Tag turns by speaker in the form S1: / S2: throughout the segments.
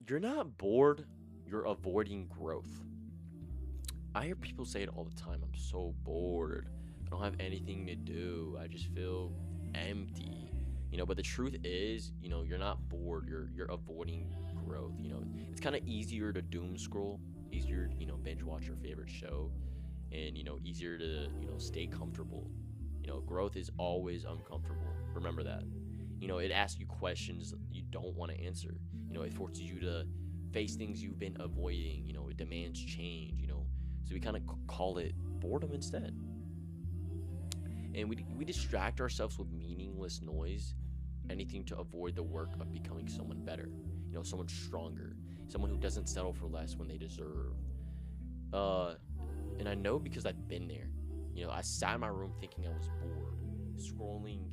S1: You're not bored, you're avoiding growth. I hear people say it all the time. I'm so bored. I don't have anything to do. I just feel empty. But the truth is, you're not bored. You're avoiding growth. It's kind of easier to doom scroll, easier, binge watch your favorite show, and easier to, stay comfortable. Growth is always uncomfortable. Remember that. It asks you questions you don't want to answer. It forces you to face things you've been avoiding. It demands change. So we kind of call it boredom instead. And we distract ourselves with meaningless noise, anything to avoid the work of becoming someone better, someone stronger, someone who doesn't settle for less when they deserve. Uh, and I know because I've been there. I sat in my room thinking I was bored, scrolling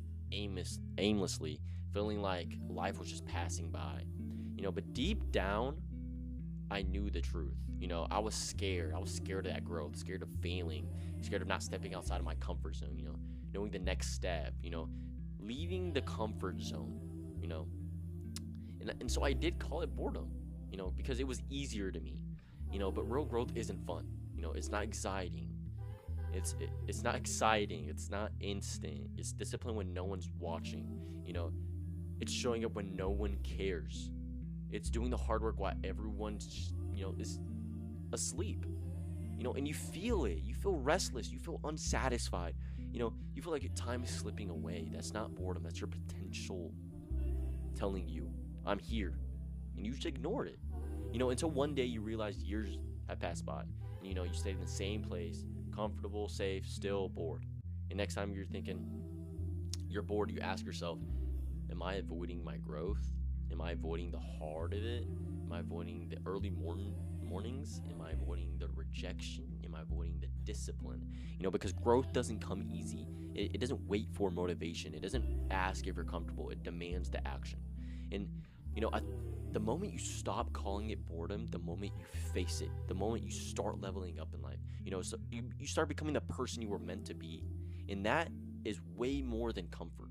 S1: aimlessly, feeling like life was just passing by. But deep down, I knew the truth. I was scared. I was scared of that growth, scared of failing, scared of not stepping outside of my comfort zone, knowing the next step, leaving the comfort zone, you know. And so I did call it boredom, because it was easier to me, but real growth isn't fun. It's not exciting. It's not exciting. It's not instant. It's discipline when no one's watching. It's showing up when no one cares. It's doing the hard work while everyone's is asleep. And you feel it. You feel restless. You feel unsatisfied. You feel like time is slipping away. That's not boredom. That's your potential telling you, I'm here. And you just ignored it. Until one day you realize years have passed by. And you stayed in the same place, comfortable, safe, still bored. And next time you're thinking you're bored, you ask yourself, am I avoiding my growth? Am I avoiding the hard of it? Am I avoiding the early mornings? Am I avoiding the rejection? Am I avoiding the discipline? Because growth doesn't come easy. It doesn't wait for motivation. It doesn't ask if you're comfortable. It demands the action. And, the moment you stop calling it boredom, the moment you face it, the moment you start leveling up in life, so you start becoming the person you were meant to be. And that is way more than comfort.